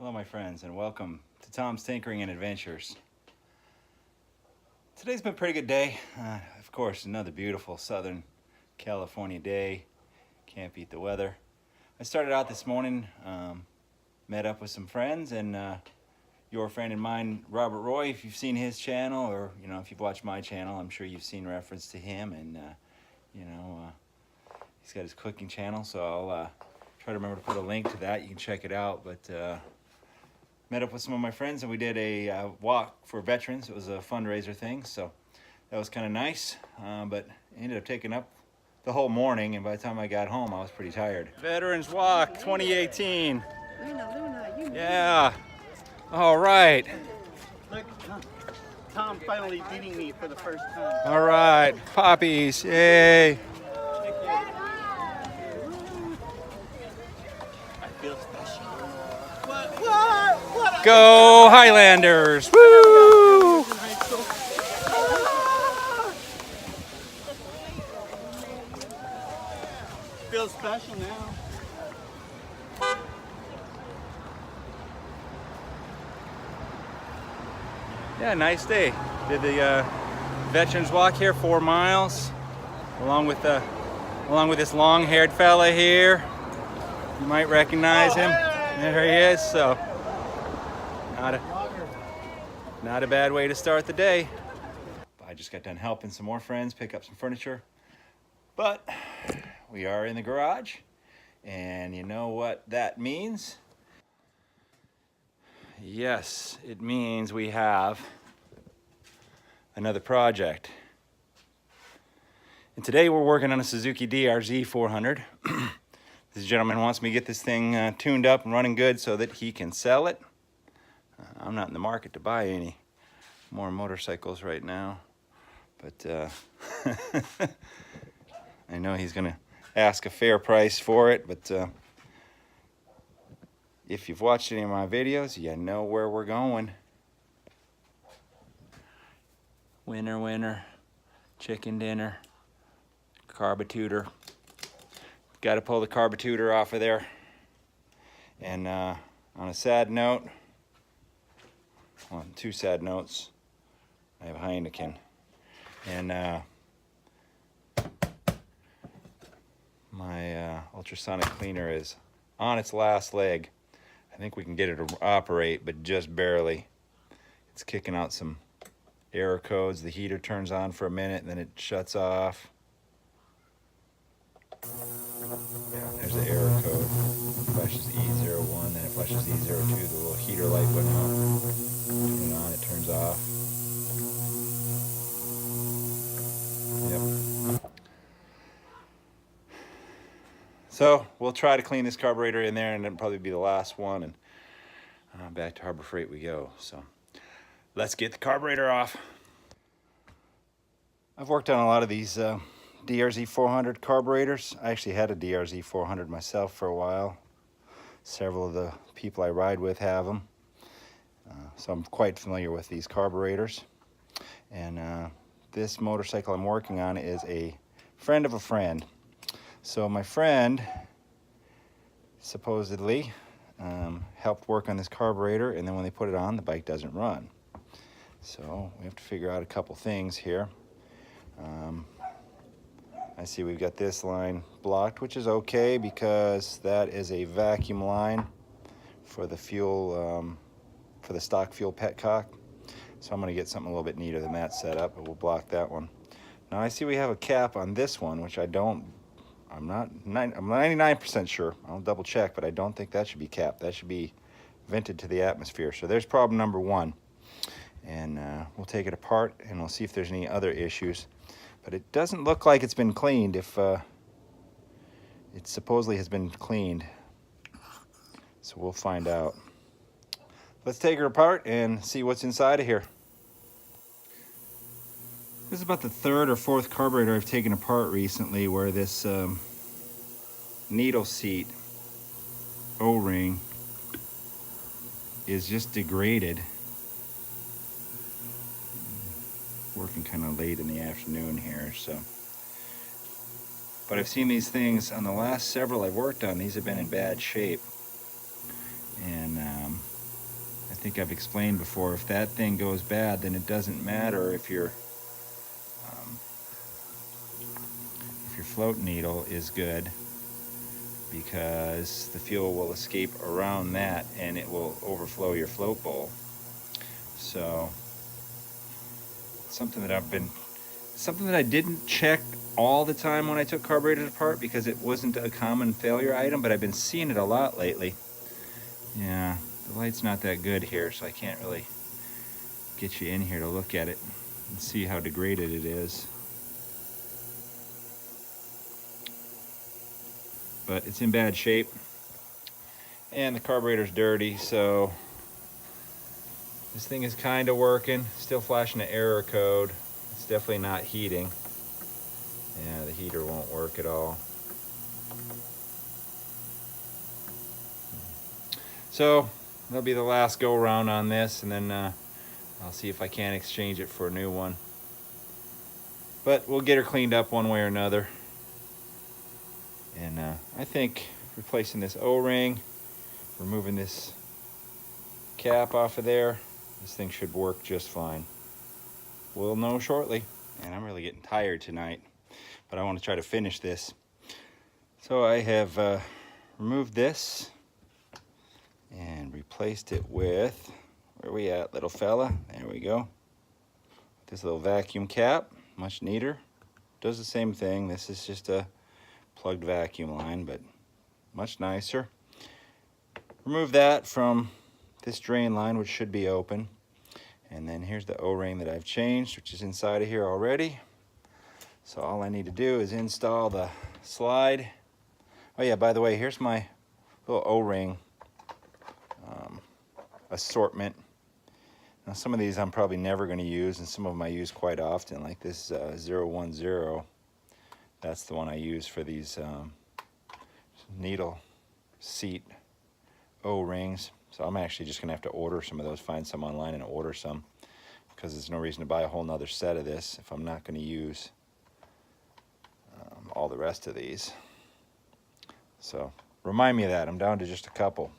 Hello my friends, and welcome to Tom's Tinkering and Adventures. Today's been a pretty good day. Of course, another beautiful Southern California day. Can't beat the weather. I started out this morning, met up with some friends, and your friend and mine, Robert Roy, if you've seen his channel, or if you've watched my channel, I'm sure you've seen reference to him, and he's got his cooking channel, so I'll try to remember to put a link to that. You can check it out. But met up with some of my friends and we did a walk for veterans. It was a fundraiser thing, so that was kind of nice, but it ended up taking up the whole morning, and by the time I got home I was pretty tired. Veterans Walk 2018. Luna, yeah. All right. Look, Tom finally beating me for the first time. All right, poppies, yay. I feel special. What? Go Highlanders! Woo! Feels special now. Yeah, nice day. Did the Veterans Walk here, 4 miles, along with this long-haired fella here. You might recognize him. There he is. So, not a bad way to start the day. I just got done helping some more friends pick up some furniture, but we are in the garage, and you know what that means? Yes, it means we have another project. And today we're working on a Suzuki DRZ400. This gentleman wants me to get this thing tuned up and running good so that he can sell it. I'm not in the market to buy any more motorcycles right now, but I know he's gonna ask a fair price for it, but if you've watched any of my videos, you know where we're going. Winner, chicken dinner, carburetor. Got to pull the carburetor off of there. And on a sad note, well, 2 sad notes. I have Heineken, and my ultrasonic cleaner is on its last leg. I think we can get it to operate, but just barely. It's kicking out some error codes. The heater turns on for a minute and then it shuts off. Yeah, there's the error code. Flashes E01, then it flashes E02. The little heater light went out. Turn it on, it turns off. Yep. So we'll try to clean this carburetor in there, and it'll probably be the last one, and back to Harbor Freight we go. So let's get the carburetor off. I've worked on a lot of these DRZ400 carburetors. I actually had a DRZ400 myself for a while. Several of the people I ride with have them. So I'm quite familiar with these carburetors. And this motorcycle I'm working on is a friend of a friend. So my friend supposedly helped work on this carburetor, and then when they put it on, the bike doesn't run. So we have to figure out a couple things here. I see we've got this line blocked, which is okay because that is a vacuum line for the fuel, for the stock fuel petcock. So I'm going to get something a little bit neater than that set up, but we'll block that one. Now I see we have a cap on this one, which I'm 99% sure. I'll double check, but I don't think that should be capped. That should be vented to the atmosphere. So there's problem number 1. And we'll take it apart and we'll see if there's any other issues. But it doesn't look like it's been cleaned. If it supposedly has been cleaned, so we'll find out. Let's take her apart and see what's inside of here. This is about the 3rd or 4th carburetor I've taken apart recently, where this needle seat O-ring is just degraded. Working kind of late in the afternoon here, so. But I've seen these things on the last several I've worked on. These have been in bad shape, and think I've explained before, if that thing goes bad, then it doesn't matter if your float needle is good, because the fuel will escape around that and it will overflow your float bowl. So something that I didn't check all the time when I took carburetors apart, because it wasn't a common failure item, but I've been seeing it a lot lately. Yeah, the light's not that good here, so I can't really get you in here to look at it and see how degraded it is. But it's in bad shape, and the carburetor's dirty, so this thing is kind of working, still flashing an error code. It's definitely not heating. Yeah, the heater won't work at all. So that'll be the last go around on this, and then I'll see if I can exchange it for a new one. But we'll get her cleaned up one way or another. And I think replacing this O-ring, removing this cap off of there, this thing should work just fine. We'll know shortly. And I'm really getting tired tonight, but I want to try to finish this. So I have removed this and replaced it with, where are we at, little fella? There we go. This little vacuum cap, much neater. Does the same thing. This is just a plugged vacuum line, but much nicer. Remove that from this drain line, which should be open. And then here's the O-ring that I've changed, which is inside of here already. So all I need to do is install the slide. Oh yeah, by the way, here's my little O-ring assortment. Now some of these I'm probably never going to use, and some of them I use quite often, like this 010. That's the one I use for these needle seat O-rings. So I'm actually just going to have to order some of those, find some online and order some, because there's no reason to buy a whole nother set of this if I'm not going to use all the rest of these. So remind me of that. I'm down to just a couple,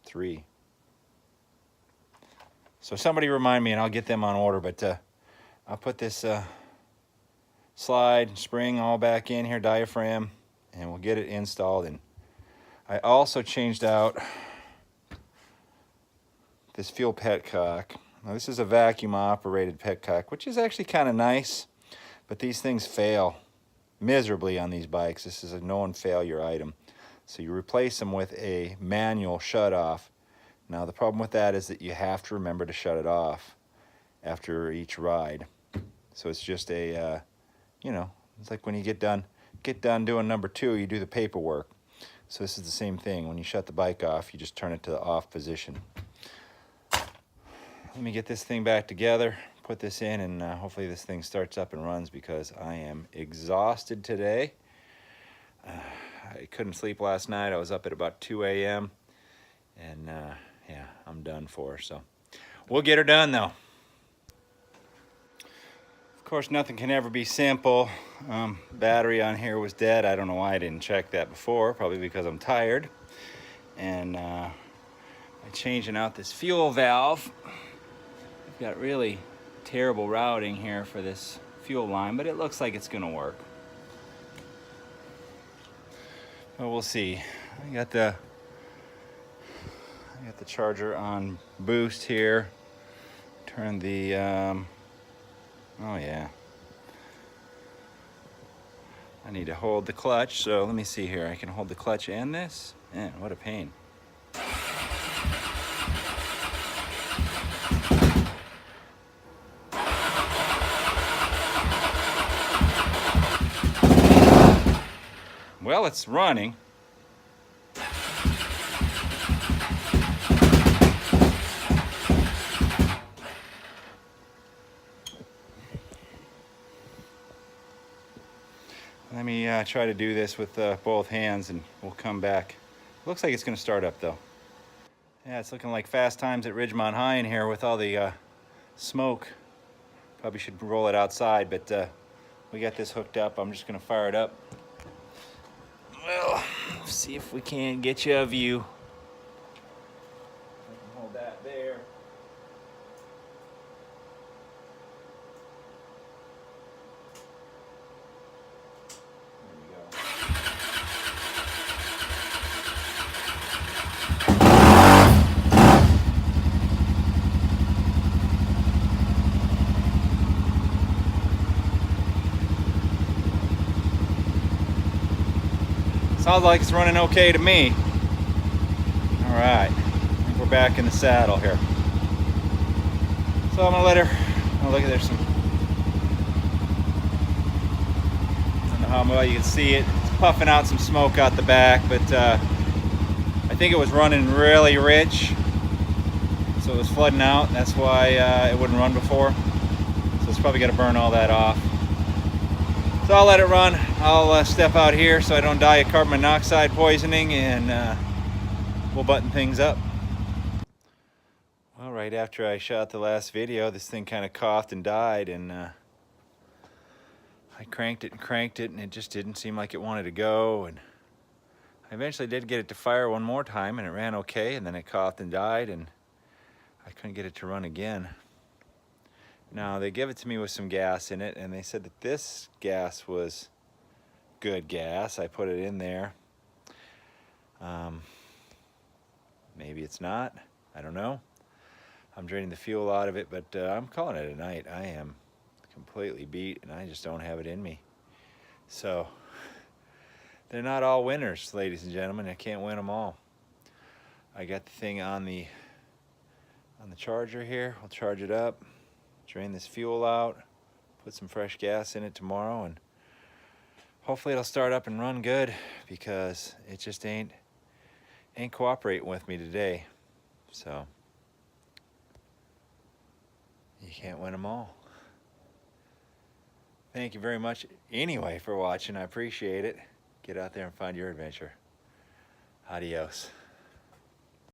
3. So somebody remind me and I'll get them on order, but I'll put this slide, spring all back in here, diaphragm, and we'll get it installed. And I also changed out this fuel petcock. Now this is a vacuum operated petcock, which is actually kind of nice, but these things fail miserably on these bikes. This is a known failure item. So you replace them with a manual shut off. Now the problem with that is that you have to remember to shut it off after each ride. So it's just a, you know, it's like when you get done doing number 2, you do the paperwork. So this is the same thing. When you shut the bike off, you just turn it to the off position. Let me get this thing back together, put this in, and hopefully this thing starts up and runs, because I am exhausted today. I couldn't sleep last night. I was up at about 2 a.m. and yeah, I'm done for. So we'll get her done though. Of course, nothing can ever be simple. Battery on here was dead. I don't know why I didn't check that before, probably because I'm tired. And by changing out this fuel valve, I've got really terrible routing here for this fuel line, but it looks like it's gonna work. Well, we'll see. I got the charger on boost here. Turn the oh yeah, I need to hold the clutch, so let me see here. I can hold the clutch and this. Man, what a pain. Well, it's running. Let me try to do this with both hands and we'll come back. Looks like it's going to start up though. Yeah, it's looking like fast times at Ridgemont High in here with all the smoke. Probably should roll it outside, but we got this hooked up. I'm just going to fire it up. Well, see if we can get you a view. I can hold that there. Sounds like it's running okay to me. All right, I think we're back in the saddle here. So I'm gonna let her, oh look, there's some, I don't know how well you can see it. It's puffing out some smoke out the back, but I think it was running really rich. So it was flooding out, that's why it wouldn't run before. So it's probably gonna burn all that off. So I'll let it run. I'll step out here so I don't die of carbon monoxide poisoning, and we'll button things up. Well, right after I shot the last video, this thing kind of coughed and died, and I cranked it, and it just didn't seem like it wanted to go. And I eventually did get it to fire one more time, and it ran okay, and then it coughed and died, and I couldn't get it to run again. Now, they gave it to me with some gas in it, and they said that this gas was good gas. I put it in there. Maybe it's not. I don't know. I'm draining the fuel out of it, but I'm calling it a night. I am completely beat, and I just don't have it in me. So, they're not all winners, ladies and gentlemen. I can't win them all. I got the thing on the charger here. I'll charge it up. Drain this fuel out, put some fresh gas in it tomorrow, and hopefully it'll start up and run good, because it just ain't cooperating with me today. So you can't win them all. Thank you very much anyway for watching. I appreciate it. Get out there and find your adventure. Adios.